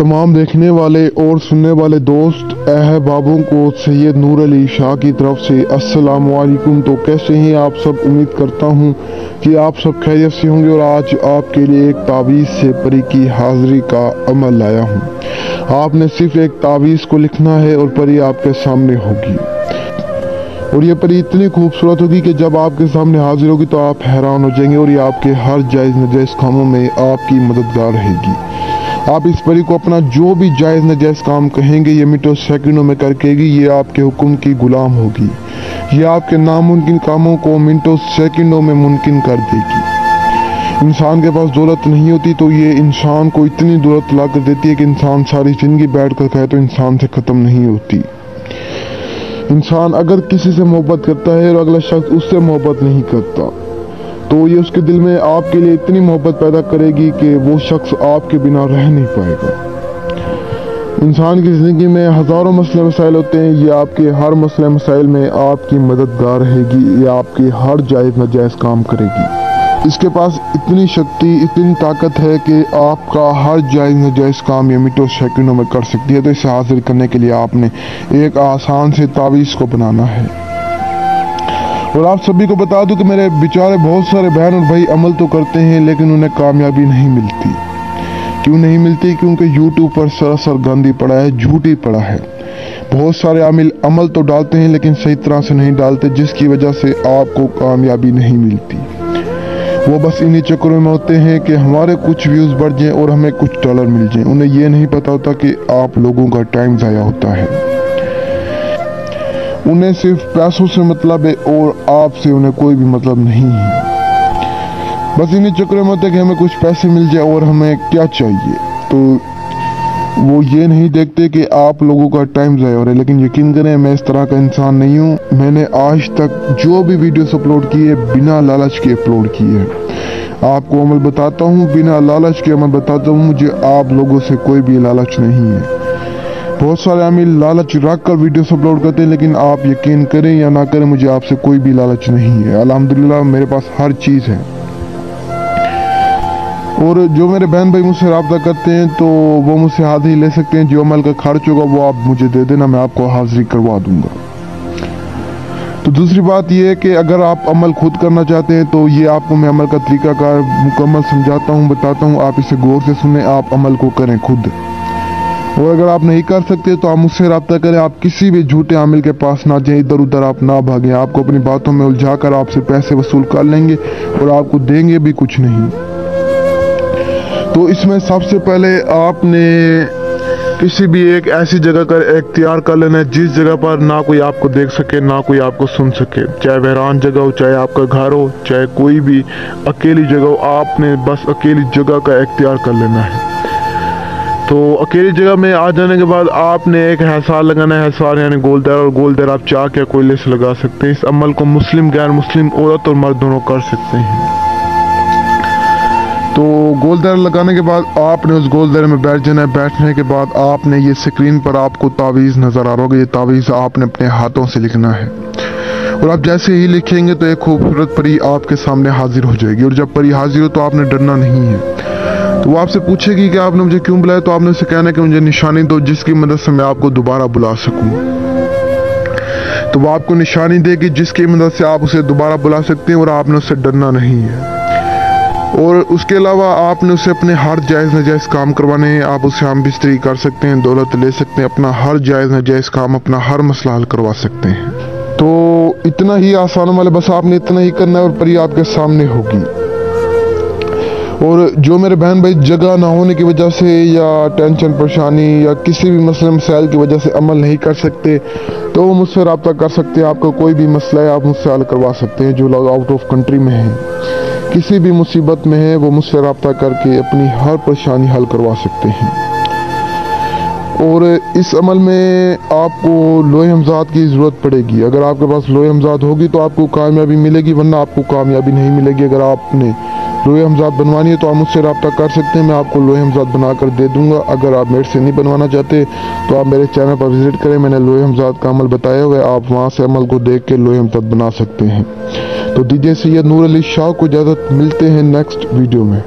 तमाम देखने वाले और सुनने वाले दोस्त अहबाबों को सैयद नूर अली शाह की तरफ से अस्सलाम वालेकुम। तो कैसे हैं आप सब? उम्मीद करता हूं कि आप सब खैरियत से होंगे और आज आपके लिए एक तावीज़ से परी की हाजिरी का अमल लाया हूं। आपने सिर्फ एक तावीज़ को लिखना है और परी आपके सामने होगी और ये परी इतनी खूबसूरत होगी कि जब आपके सामने हाजिर होगी तो आप हैरान हो जाएंगे और ये आपके हर जायज़ नाजायज़ कामों में आपकी मददगार रहेगी। आप इस परी को अपना जो भी जायज़ नाजायज़ काम कहेंगे ये मिनटों सेकंडों में करकेगी। ये आपके हुक्म की गुलाम होगी। ये आपके नामुमकिन कामों को मिनटों सेकंडों में मुमकिन कर देगी। इंसान के पास दौलत नहीं होती तो ये इंसान को इतनी दौलत ला कर देती है कि इंसान सारी जिंदगी बैठ कर खाए तो इंसान से ख़त्म नहीं होती। इंसान अगर किसी से मोहब्बत करता है और अगला शख्स उससे मोहब्बत नहीं करता तो ये उसके दिल में आपके लिए इतनी मोहब्बत पैदा करेगी कि वो शख्स आपके बिना रह नहीं पाएगा। इंसान की ज़िंदगी में हज़ारों मसले मसाइल होते हैं। ये आपके हर मसले मसाइल में आपकी मददगार रहेगी। ये आपके हर जायज़ नाजायज़ काम करेगी। इसके पास इतनी शक्ति इतनी ताकत है कि आपका हर जायज़ नाजायज़ काम ये मिनटों सेकंडों में कर सकती है। तो इसे हासिल करने के लिए आपने एक आसान से तावीज़ को बनाना है। और आप सभी को बता दूं कि मेरे बेचारे बहुत सारे बहन और भाई अमल तो करते हैं लेकिन उन्हें कामयाबी नहीं मिलती। क्यों नहीं मिलती? क्योंकि यूट्यूब पर सरासर गंदी पड़ा है, झूठ ही पड़ा है। बहुत सारे आमिल अमल तो डालते हैं लेकिन सही तरह से नहीं डालते, जिसकी वजह से आपको कामयाबी नहीं मिलती। वो बस इन्हीं चक्करों में होते हैं कि हमारे कुछ व्यूज़ बढ़ जाएं और हमें कुछ डॉलर मिल जाएं। उन्हें ये नहीं पता होता कि आप लोगों का टाइम ज़ाया होता है। उन्हें सिर्फ पैसों से मतलब है और आपसे उन्हें कोई भी मतलब नहीं है। बस इन्हीं चक्करों में होते हैं कि हमें कुछ पैसे मिल जाए और हमें क्या चाहिए। तो वो ये नहीं देखते कि आप लोगों का टाइम ज़ाया हो रहा है। लेकिन यकीन करें मैं इस तरह का इंसान नहीं हूँ। मैंने आज तक जो भी वीडियोस अपलोड की है बिना लालच के अपलोड की है। आपको अमल बताता हूँ, बिना लालच के अमल बताता हूँ। मुझे आप लोगों से कोई भी लालच नहीं है। बहुत सारे आमिल लालच रख कर वीडियोस अपलोड करते हैं लेकिन आप यकीन करें या ना करें मुझे आपसे कोई भी लालच नहीं है। अल्हम्दुलिल्लाह मेरे पास हर चीज़ है। और जो मेरे बहन भाई मुझसे रब्ता करते हैं तो वो मुझसे हाजिरी ले सकते हैं। जो अमल का खर्च होगा वो आप मुझे दे देना, मैं आपको हाजिरी करवा दूंगा। तो दूसरी बात ये है कि अगर आप अमल खुद करना चाहते हैं तो ये आपको मैं अमल का तरीकाकार मुकम्मल समझाता हूँ, बताता हूँ। आप इसे गौर से सुने, आप अमल को करें खुद। और अगर आप नहीं कर सकते तो आप मुझसे रब्ता करें। आप किसी भी झूठे आमिल के पास ना जाएं, इधर उधर आप ना भागें। आपको अपनी बातों में उलझा कर आपसे पैसे वसूल कर लेंगे और आपको देंगे भी कुछ नहीं। तो इसमें सबसे पहले आपने किसी भी एक ऐसी जगह का इख्तियार कर लेना है जिस जगह पर ना कोई आपको देख सके ना कोई आपको सुन सके। चाहे वीरान जगह हो, चाहे आपका घर हो, चाहे कोई भी अकेली जगह हो, आपने बस अकेली जगह का इख्तियार कर लेना है। तो अकेली जगह में आ जाने के बाद आपने एक हिसार लगाना है। हिसार यानी गोल दायरा, और गोल दायरा आप चाक या कोयले से लगा सकते हैं। इस अमल को मुस्लिम गैर मुस्लिम औरत और मर्द दोनों कर सकते हैं। तो गोल दायरा लगाने के बाद आपने उस गोल दायरे में बैठ जाना है। बैठने के बाद आपने ये स्क्रीन पर आपको तावीज़ नज़र आ रहा होगा। ये तावीज़ आपने अपने हाथों से लिखना है और आप जैसे ही लिखेंगे तो एक खूबसूरत परी आपके सामने हाजिर हो जाएगी। और जब परी हाजिर हो तो आपने डरना नहीं है। तो वो आपसे पूछेगी कि आपने मुझे क्यों बुलाया। तो आपने उसे कहना है कि मुझे निशानी दो जिसकी मदद से मैं आपको दोबारा बुला सकूं। तो वो आपको निशानी देगी जिसकी मदद से आप उसे दोबारा बुला सकते हैं और आपने उससे डरना नहीं है। और उसके अलावा आपने उसे अपने हर जायज़ नाजायज़ काम करवाने हैं। आप उससे हम बिस्तरी कर सकते हैं, दौलत ले सकते हैं, अपना हर जायज़ नाजायज़ काम, अपना हर मसला हल करवा सकते हैं। तो इतना ही आसान वाले, बस आपने इतना ही करना है और परी आपके सामने होगी। और जो मेरे बहन भाई जगह ना होने की वजह से या टेंशन परेशानी या किसी भी मसले मसाइल की वजह से अमल नहीं कर सकते तो वो मुझसे रब्ता कर सकते हैं। आपका कोई भी मसला है आप मुझसे हल करवा सकते हैं। जो लोग आउट ऑफ कंट्री में हैं, किसी भी मुसीबत में है, वो मुझसे रब्ता करके अपनी हर परेशानी हल करवा सकते हैं। और इस अमल में आपको लोहे हमजाद की ज़रूरत पड़ेगी। अगर आपके पास लोहे हमजाद होगी तो आपको कामयाबी मिलेगी, वरना आपको कामयाबी नहीं मिलेगी। अगर आपने लोहे हमजाद बनवानी है तो आप मुझसे रब्ता कर सकते हैं। मैं आपको लोहे हमजाद बना कर दे दूंगा। अगर आप मेरे से नहीं बनवाना चाहते तो आप मेरे चैनल पर विजिट करें। मैंने लोहे हमजाद का अमल बताया हुआ है, आप वहाँ से अमल को देख के लोहे हमजाद बना सकते हैं। तो दीजिए सैयद नूर अली शाह को इजाज़त, मिलते हैं नेक्स्ट वीडियो में।